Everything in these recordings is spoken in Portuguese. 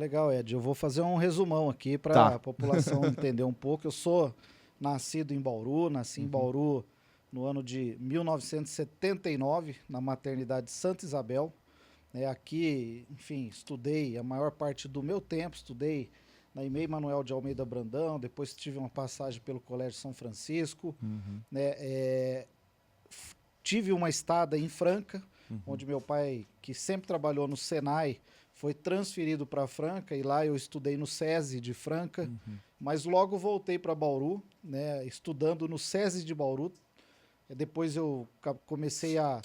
Legal, Ed. Eu vou fazer um resumão aqui para Tá. a população entender um pouco. Eu sou nascido em Bauru, nasci em Uhum. Bauru no ano de 1979, na maternidade Santa Isabel. Aqui, enfim, estudei a maior parte do meu tempo, estudei na EMEI Manuel de Almeida Brandão, depois tive uma passagem pelo Colégio São Francisco, Uhum. né? Tive uma estada em Franca, Uhum. onde meu pai, que sempre trabalhou no Senai, foi transferido para Franca e lá eu estudei no SESI de Franca, Uhum. mas logo voltei para Bauru, né, estudando no SESI de Bauru. Depois eu comecei a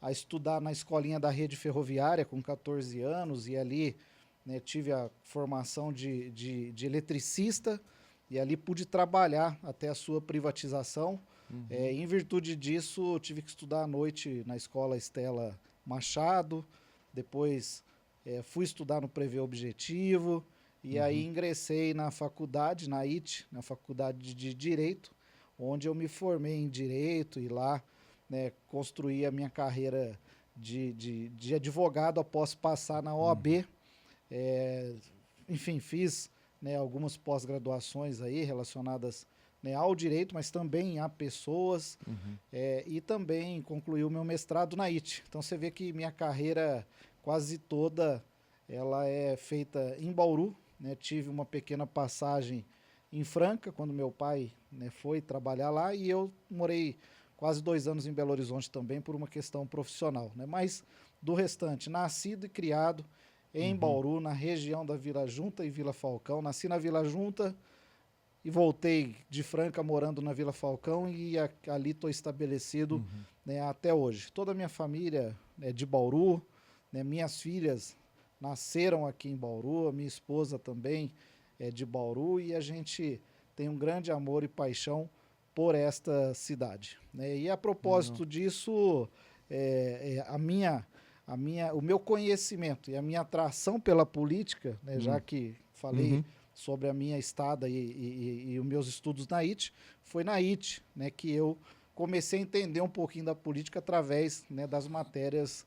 estudar na escolinha da rede ferroviária com 14 anos e ali, né, tive a formação de eletricista e ali pude trabalhar até a sua privatização. Uhum. Em virtude disso, eu tive que estudar à noite na escola Estela Machado, depois fui estudar no Prevê Objetivo, e aí Uhum. ingressei na faculdade, na IT, na faculdade de Direito, onde eu me formei em Direito e lá, né, construí a minha carreira de advogado após passar na Uhum. OAB. É, enfim, fiz, né, algumas pós-graduações aí relacionadas, né, ao direito, mas também a pessoas, Uhum. e também concluí o meu mestrado na IT. Então você vê que minha carreira quase toda ela é feita em Bauru, né? Tive uma pequena passagem em Franca, quando meu pai, né, foi trabalhar lá, e eu morei quase 2 anos em Belo Horizonte também por uma questão profissional, né? Mas do restante, nascido e criado em Uhum. Bauru, na região da Vila Junta e Vila Falcão. Nasci na Vila Junta e voltei de Franca morando na Vila Falcão e ali estou estabelecido, Uhum. né, até hoje. Toda a minha família é de Bauru, né, minhas filhas nasceram aqui em Bauru, a minha esposa também é de Bauru e a gente tem um grande amor e paixão por esta cidade, né? E a Legal. propósito disso, o meu conhecimento e a minha atração pela política, né, já que falei Uhum. sobre a minha estada e os meus estudos na IT, foi na IT, né, que eu comecei a entender um pouquinho da política através, né, das matérias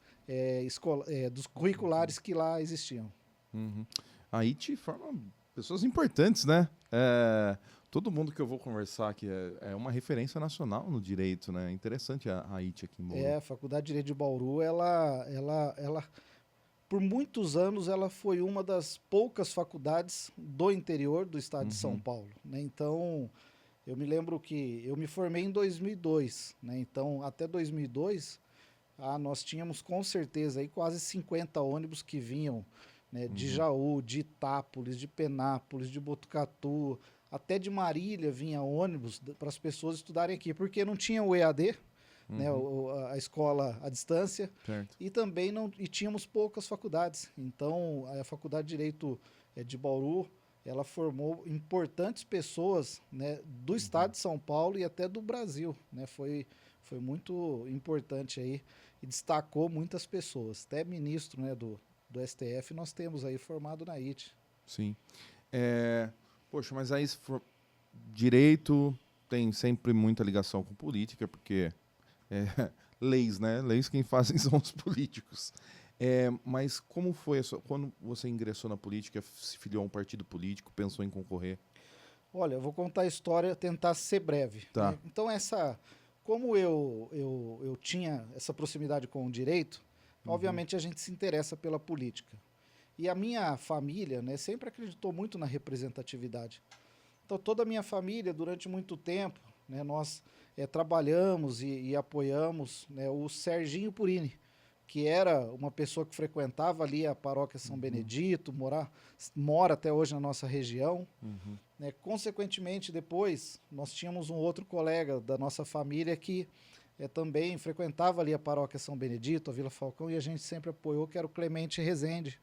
dos curriculares que lá existiam. Uhum. Aí te forma pessoas importantes, né? Todo mundo que eu vou conversar aqui é uma referência nacional no direito, né? Interessante a IT aqui em Bauru. A Faculdade de Direito de Bauru, ela por muitos anos, ela foi uma das poucas faculdades do interior do estado de São Uhum. Paulo, né? Então, eu me lembro que eu me formei em 2002, né? Então, até 2002, nós tínhamos com certeza aí quase 50 ônibus que vinham, né, de Uhum. Jaú, de Itápolis, de Penápolis, de Botucatu, até de Marília vinha ônibus para as pessoas estudarem aqui, porque não tinha o EAD, né, Uhum. a escola à distância, Certo. e também não e tínhamos poucas faculdades. Então, a Faculdade de Direito de Bauru, ela formou importantes pessoas, né, do estado Uhum. de São Paulo e até do Brasil, né? Foi muito importante aí e destacou muitas pessoas. Até ministro, né, do STF nós temos aí formado na IT. Sim. É, Poxa, mas aí se for direito tem sempre muita ligação com política, porque leis, né? Leis quem fazem são os políticos. Mas como foi quando você ingressou na política, se filiou a um partido político, pensou em concorrer? Olha, eu vou contar a história, tentar ser breve, Tá. né? Então como eu tinha essa proximidade com o direito, Uhum. obviamente a gente se interessa pela política. E a minha família, né, sempre acreditou muito na representatividade. Então toda a minha família, durante muito tempo, né, nós trabalhamos e apoiamos, né, o Serginho Purini, que era uma pessoa que frequentava ali a paróquia São Uhum. Benedito, mora até hoje na nossa região, Uhum. né? Consequentemente, depois, nós tínhamos um outro colega da nossa família que também frequentava ali a paróquia São Benedito, a Vila Falcão, e a gente sempre apoiou, que era o Clemente Rezende.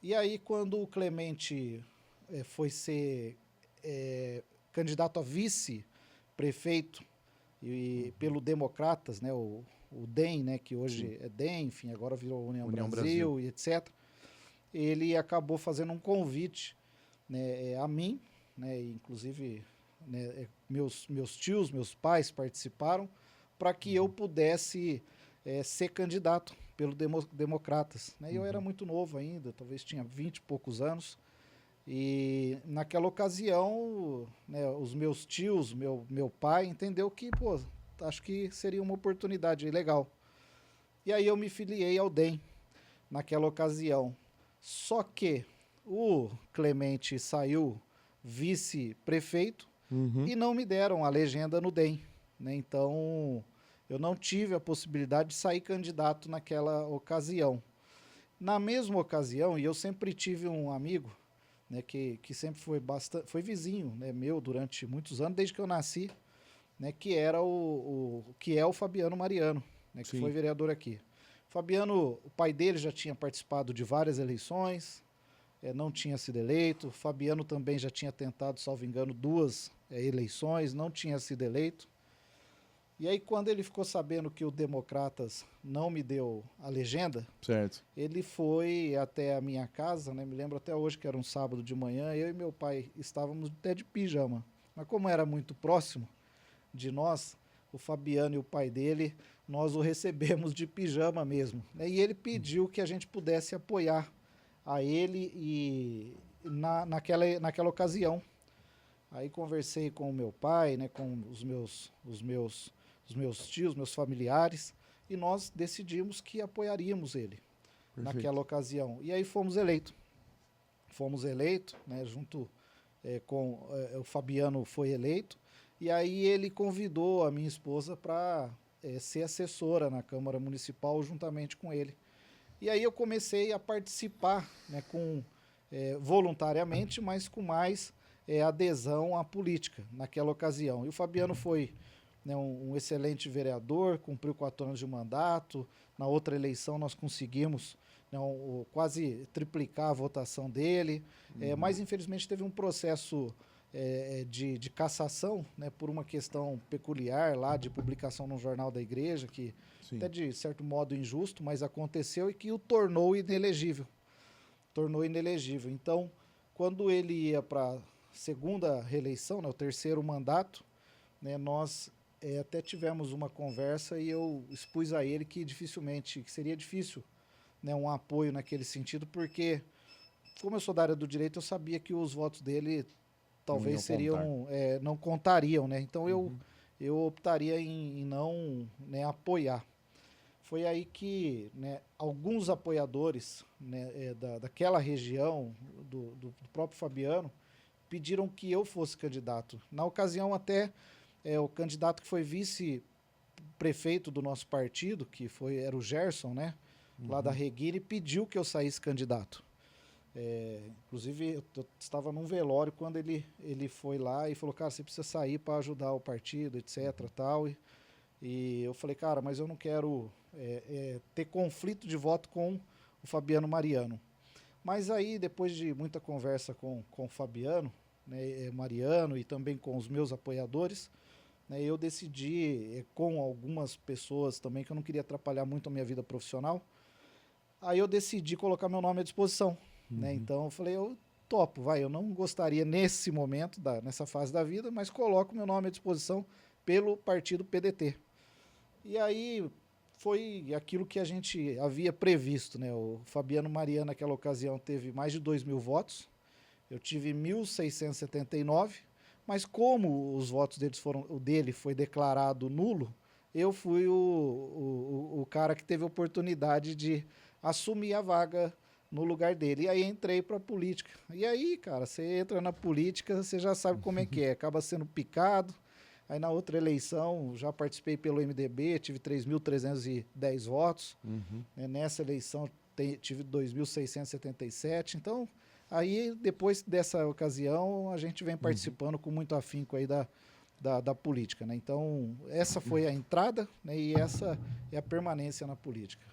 E aí, quando o Clemente foi ser candidato a vice-prefeito Uhum. pelo Democratas, né, o DEM, né, que Sim. hoje é DEM, enfim, agora virou União União Brasil. Brasil e etc., ele acabou fazendo um convite, né, a mim, né, inclusive, né, meus tios, meus pais participaram, para que eu Uhum. pudesse ser candidato pelo Democratas. Né? E eu era muito novo ainda, talvez tinha 20 e poucos anos. E naquela ocasião, né, os meus tios, meu pai, entendeu que, pô, acho que seria uma oportunidade legal. E aí eu me filiei ao DEM naquela ocasião. Só que o Clemente saiu vice-prefeito Uhum. e não me deram a legenda no DEM. Né? Então, eu não tive a possibilidade de sair candidato naquela ocasião. Na mesma ocasião, e eu sempre tive um amigo, né, que sempre foi vizinho, né, meu durante muitos anos, desde que eu nasci, né, que era que é o Fabiano Mariano, né, que foi Sim. vereador aqui. Fabiano, o pai dele já tinha participado de várias eleições, não tinha sido eleito. Fabiano também já tinha tentado, salvo engano, 2 eleições, não tinha sido eleito. E aí, quando ele ficou sabendo que o Democratas não me deu a legenda, Certo. ele foi até a minha casa, né? Me lembro até hoje que era um sábado de manhã, eu e meu pai estávamos até de pijama. Mas como era muito próximo de nós, o Fabiano e o pai dele, nós o recebemos de pijama mesmo. Né? E ele pediu que a gente pudesse apoiar a ele naquela ocasião. Aí conversei com o meu pai, né, com os meus tios, meus familiares, e nós decidimos que apoiaríamos ele naquela Perfeito. ocasião. E aí fomos eleitos. Fomos eleitos, né, junto com o Fabiano foi eleito, e aí ele convidou a minha esposa para ser assessora na Câmara Municipal juntamente com ele. E aí eu comecei a participar, né, voluntariamente, mas com mais adesão à política naquela ocasião. E o Fabiano foi, né, um excelente vereador, cumpriu 4 anos de mandato. Na outra eleição nós conseguimos, né, quase triplicar a votação dele, mas infelizmente teve um processo de cassação, né, por uma questão peculiar lá de publicação no jornal da igreja, que Sim. até de certo modo injusto, mas aconteceu e que o tornou inelegível. Tornou inelegível. Então, quando ele ia para a segunda reeleição, né, o terceiro mandato, né, nós até tivemos uma conversa e eu expus a ele que que seria difícil, né, um apoio naquele sentido, porque, como eu sou da área do direito, eu sabia que os votos dele Não iam talvez contar. não contariam, né? Então Uhum. eu optaria em não, né, apoiar. Foi aí que, né, alguns apoiadores, né, daquela região, do próprio Fabiano, pediram que eu fosse candidato. Na ocasião, até o candidato que foi vice-prefeito do nosso partido, era o Gerson, né, lá da Reguire, pediu que eu saísse candidato. Inclusive, eu estava num velório quando ele foi lá e falou, cara, você precisa sair para ajudar o partido, etc. Tal. E eu falei, cara, mas eu não quero ter conflito de voto com o Fabiano Mariano. Mas aí, depois de muita conversa com o Fabiano, né, Mariano, e também com os meus apoiadores, né, eu decidi, com algumas pessoas também, que eu não queria atrapalhar muito a minha vida profissional, aí eu decidi colocar meu nome à disposição. Né? Então eu falei, eu topo, vai, eu não gostaria nesse momento, nessa fase da vida, mas coloco meu nome à disposição pelo partido PDT. E aí foi aquilo que a gente havia previsto, né? O Fabiano Mariano naquela ocasião teve mais de 2.000 votos, eu tive 1.679, mas como os votos o dele foi declarado nulo, eu fui o cara que teve a oportunidade de assumir a vaga no lugar dele. E aí entrei para a política. E aí, cara, você entra na política, você já sabe como é que é. Acaba sendo picado. Aí na outra eleição, já participei pelo MDB, tive 3.310 votos. Né? Nessa eleição, tive 2.677. Então, aí, depois dessa ocasião, a gente vem participando com muito afinco aí da política. Né? Então, essa foi a entrada, né? E essa é a permanência na política.